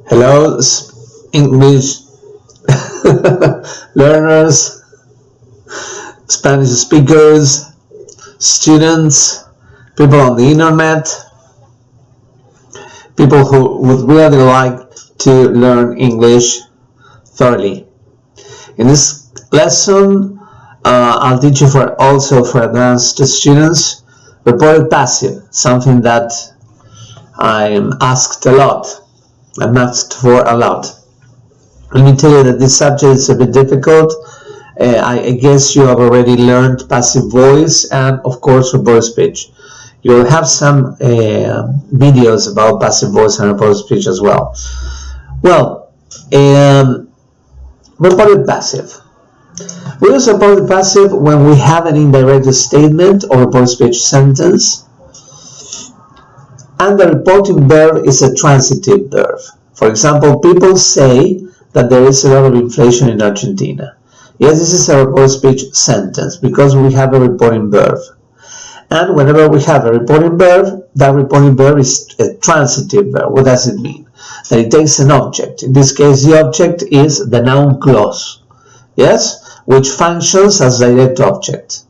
Hello, English learners, Spanish speakers, students, people on the internet, people who would really like to learn English thoroughly. In this lesson, I'll teach you also for advanced students reported passive, something that I'm asked a lot. I'm asked for a lot. Let me tell you that this subject is a bit difficult. I guess you have already learned passive voice and, of course, reported speech. You'll have some videos about passive voice and reported speech as well. Well, reported passive. We use reported passive when we have an indirect statement or reported speech sentence, and the reporting verb is a transitive verb. For example, people say that there is a lot of inflation in Argentina. Yes, this is a reported speech sentence because we have a reporting verb. And whenever we have a reporting verb, that reporting verb is a transitive verb. What does it mean? That it takes an object. In this case, the object is the noun clause. Yes, which functions as direct object.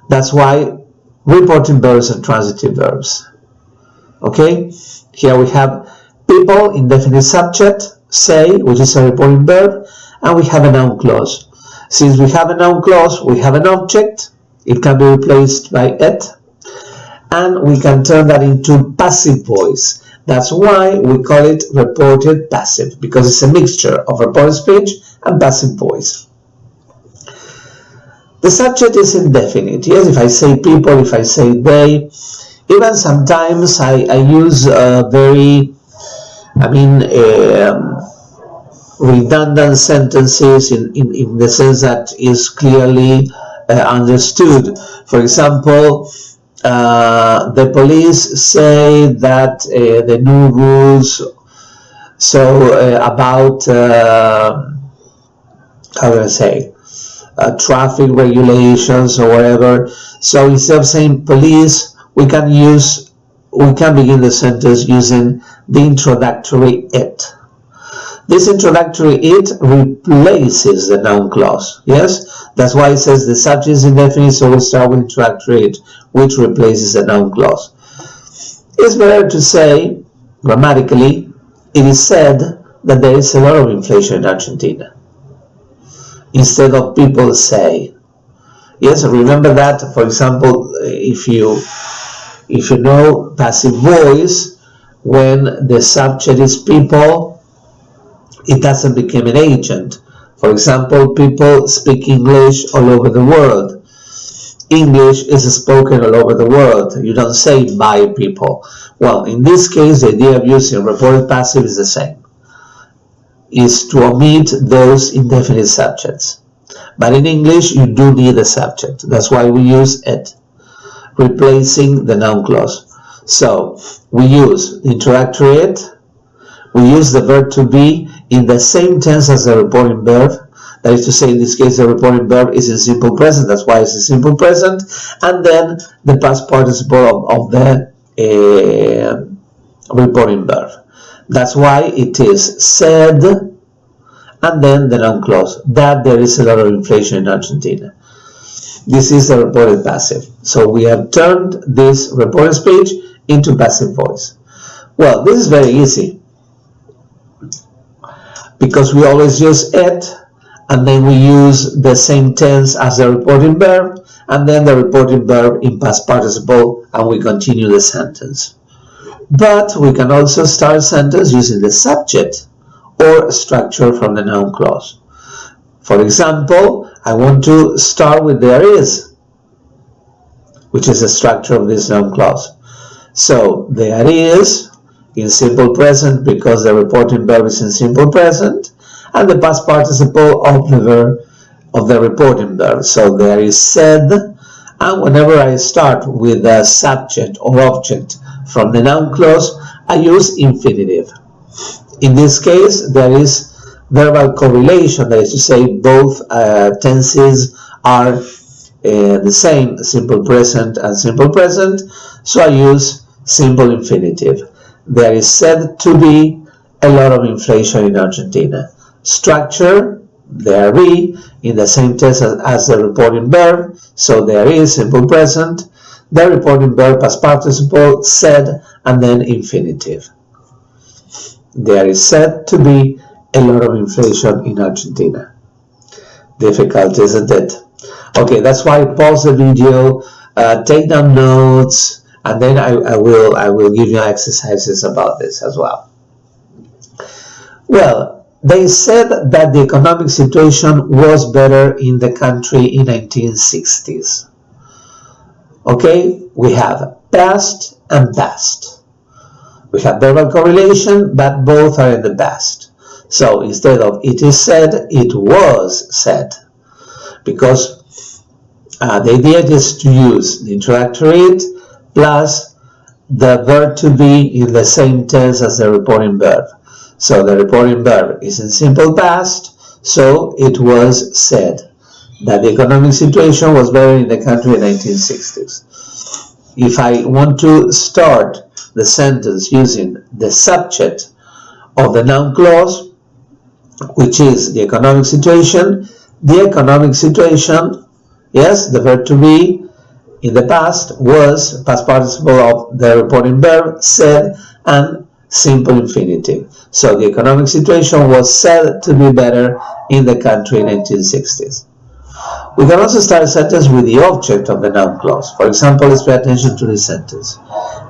That's why reporting verbs are transitive verbs. Okay, here we have people, indefinite subject, say, which is a reporting verb, and we have a noun clause. Since we have a noun clause, we have an object, it can be replaced by it, and we can turn that into passive voice. That's why we call it reported passive, because it's a mixture of reported speech and passive voice. The subject is indefinite. Yes, if I say people, if I say they, even sometimes I use redundant sentences in the sense that is clearly understood. For example, the police say that the new rules about how do I say traffic regulations or whatever. So instead of saying police, we can begin the sentence using the introductory it. This introductory it replaces the noun clause. Yes, that's why it says the subject is indefinite, so we start with introductory it, which replaces the noun clause. It's better to say, grammatically, it is said that there is a lot of inflation in Argentina, instead of people say. Yes, remember that, for example, if you know passive voice, when the subject is people, it doesn't become an agent. For example, people speak English all over the world. English is spoken all over the world. You don't say by people. Well, in this case, the idea of using reported passive is the same. Is to omit those indefinite subjects. But in English, you do need a subject. That's why we use it, replacing the noun clause. So we use the introductory it, we use the verb to be in the same tense as the reporting verb. That is to say, in this case, the reporting verb is in simple present. That's why it's in simple present. And then the past participle of the reporting verb. That's why it is said, and then the noun clause, that there is a lot of inflation in Argentina. This is the reported passive. So we have turned this reported speech into passive voice. Well, this is very easy, because we always use it, and then we use the same tense as the reporting verb, and then the reporting verb in past participle, and we continue the sentence. But we can also start a sentence using the subject or structure from the noun clause. For example, I want to start with there is, which is the structure of this noun clause. So there is in simple present because the reporting verb is in simple present, and the past participle of the verb of the reporting verb. So there is said, and whenever I start with a subject or object from the noun clause, I use infinitive. In this case, there is verbal correlation, that is to say, both tenses are the same, simple present and simple present, so I use simple infinitive. there is said to be a lot of inflation in Argentina. Structure, there be, in the same tense as the reporting verb, so there is, simple present, the reporting verb past participle, said, and then infinitive. There is said to be a lot of inflation in Argentina. Difficult, isn't it? Okay, that's why I pause the video, take down notes, and then I will give you exercises about this as well. Well, they said that the economic situation was better in the country in 1960s. Okay, we have past and past. We have verbal correlation, but both are in the past. So instead of it is said, it was said. Because the idea is to use the introductory it plus the verb to be in the same tense as the reporting verb. So the reporting verb is in simple past, so it was said that the economic situation was better in the country in the 1960s. If I want to start the sentence using the subject of the noun clause, which is the economic situation, yes, the verb to be in the past was past participle of the reporting verb, said, and simple infinitive. So the economic situation was said to be better in the country in 1960s. We can also start a sentence with the object of the noun clause. For example, let's pay attention to this sentence.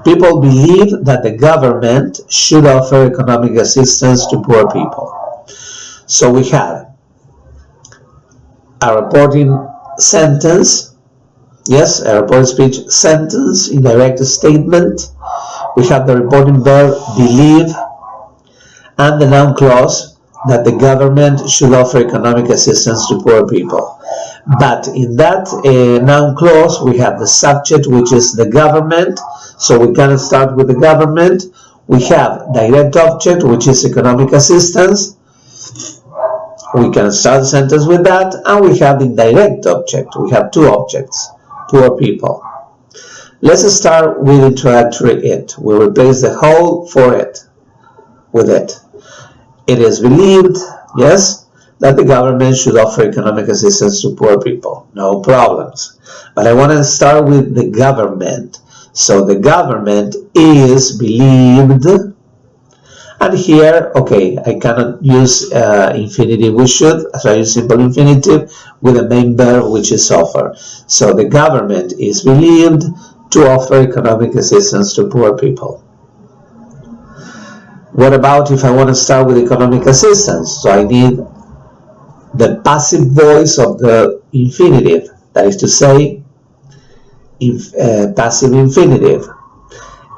People believe that the government should offer economic assistance to poor people. So we have a reporting sentence, yes, a reported speech sentence, indirect statement. We have the reporting verb believe and the noun clause that the government should offer economic assistance to poor people. But in that noun clause, we have the subject, which is the government. So we can start with the government. We have direct object, which is economic assistance. We can start the sentence with that. And we have the indirect object. We have two objects, poor people. Let's start with introductory it. We replace the whole for it with it. It is believed, yes, that the government should offer economic assistance to poor people. No problems. But I want to start with the government. So the government is believed. And here, okay, I cannot use infinitive, we should, so I use simple infinitive with the main verb, which is offer. So the government is believed to offer economic assistance to poor people. What about if I want to start with economic assistance? So I need the passive voice of the infinitive, that is to say, passive infinitive.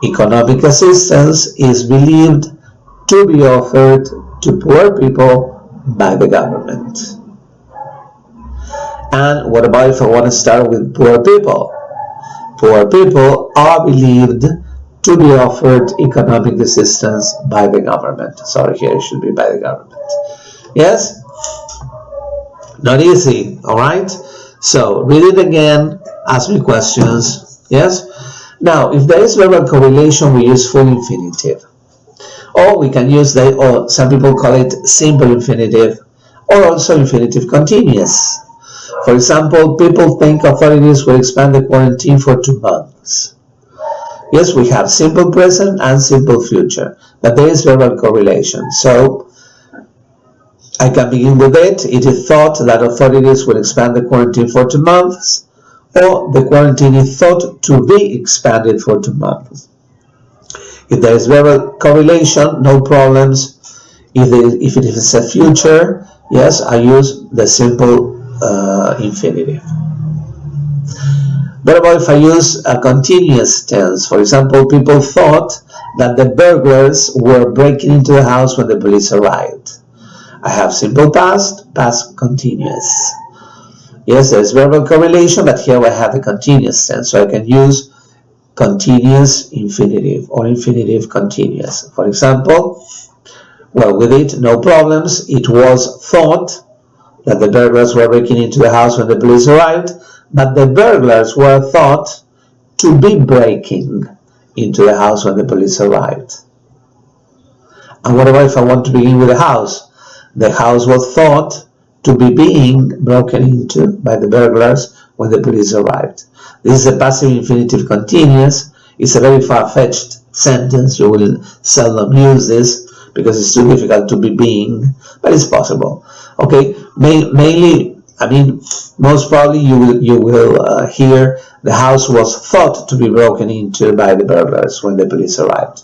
Economic assistance is believed to be offered to poor people by the government. And what about if I want to start with poor people? Poor people are believed to be offered economic assistance by the government. Sorry, here it should be by the government. Yes? Not easy, all right? So read it again, ask me questions. Yes? Now, if there is verbal correlation, we use full infinitive. Or we can use or some people call it simple infinitive, or also infinitive continuous. For example, people think authorities will expand the quarantine for 2 months. Yes, we have simple present and simple future, but there is verbal correlation. So I can begin with it. It is thought that authorities will expand the quarantine for 2 months, or the quarantine is thought to be expanded for 2 months. If there is verbal correlation, no problems. If it is a future, yes, I use the simple infinitive. What about if I use a continuous tense? For example, people thought that the burglars were breaking into the house when the police arrived. I have simple past, past continuous. Yes, there is verbal correlation, but here I have a continuous tense, so I can use continuous infinitive or infinitive continuous. For example, well, with it, no problems. It was thought that the burglars were breaking into the house when the police arrived, but the burglars were thought to be breaking into the house when the police arrived. And what about if I want to begin with a house? The house was thought to be being broken into by the burglars when the police arrived. This is a passive infinitive continuous. It's a very far-fetched sentence. You will seldom use this because it's too difficult to be being, but it's possible. Okay, mainly, I mean, most probably you will hear the house was thought to be broken into by the burglars when the police arrived.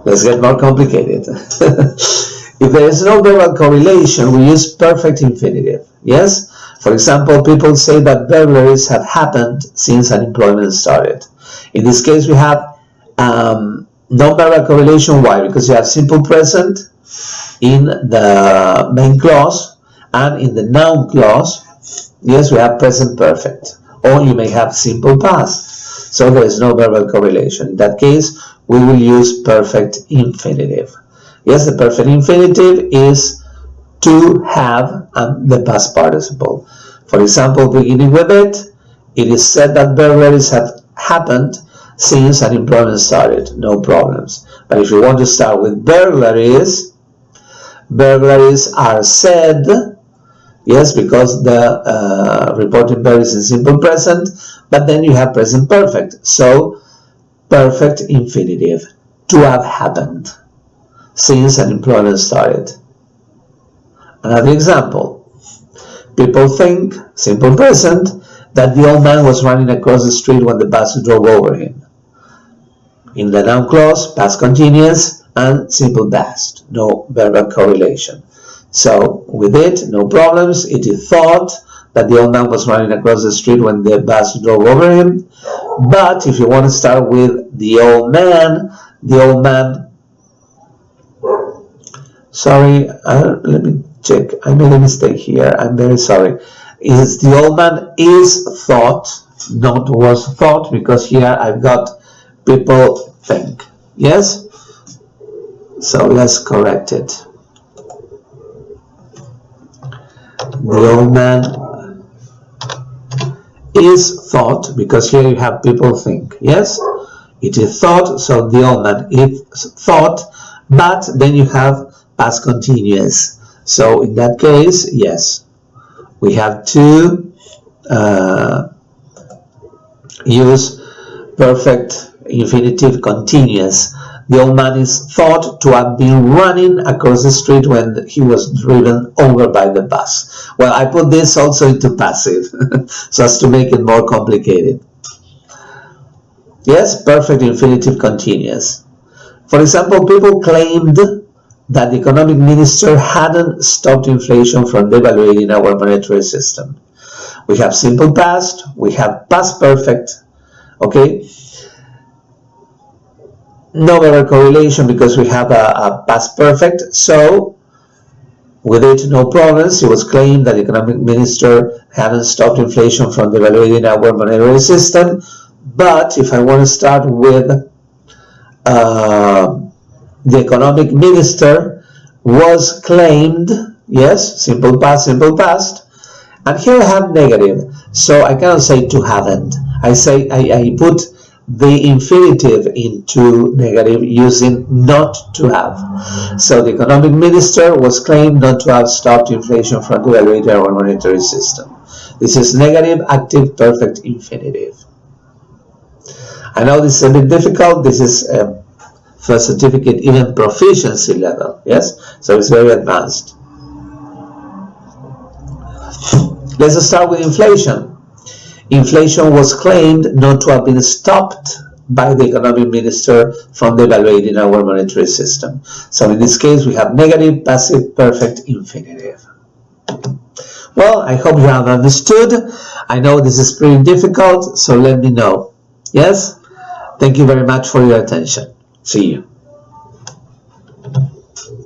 Let's get more complicated. If there is no verbal correlation, we use perfect infinitive. Yes? For example, people say that burglaries have happened since unemployment started. In this case, we have non-verbal correlation. Why? Because you have simple present in the main clause, and in the noun clause, yes, we have present perfect. Or you may have simple past. So there is no verbal correlation. In that case, we will use perfect infinitive. Yes, the perfect infinitive is to have and the past participle. For example, beginning with it is said that burglaries have happened since unemployment started. No problems. But if you want to start with burglaries, burglaries are said, yes, because the reported verb is in simple present, but then you have present perfect. So, perfect infinitive, to have happened since unemployment started. Another example. People think, simple present, that the old man was running across the street when the bus drove over him. In the noun clause, past continuous and simple past, no verbal correlation. So, with it, no problems. It is thought that the old man was running across the street when the bus drove over him. But if you want to start with the old man, sorry, let me check. I made a mistake here. I'm very sorry. The old man is thought, not was thought, because here I've got people think. Yes? So let's correct it. The old man is thought, because here you have people think. Yes? It is thought, so the old man is thought, but then you have past continuous. So in that case, yes, we have to use perfect infinitive continuous. The old man is thought to have been running across the street when he was driven over by the bus. Well, I put this also into passive, so as to make it more complicated. Yes, perfect infinitive continuous. For example, people claimed that the economic minister hadn't stopped inflation from devaluating our monetary system. We have simple past, we have past perfect, okay? No verbal correlation because we have a past perfect, so with it, no problems. It was claimed that the economic minister hadn't stopped inflation from devaluating our monetary system. But if I want to start with the economic minister was claimed, yes, simple past, and here I have negative, so I cannot say to haven't. I put the infinitive into negative using not to have. So the economic minister was claimed not to have stopped inflation from devaluating our monetary system. This is negative active perfect infinitive. I know this is a bit difficult. This is for a certificate even proficiency level, yes? So it's very advanced. Let's start with inflation. Inflation was claimed not to have been stopped by the economic minister from devaluating our monetary system. So in this case, we have negative, passive, perfect, infinitive. Well, I hope you have understood. I know this is pretty difficult, so let me know. Yes? Thank you very much for your attention. See you.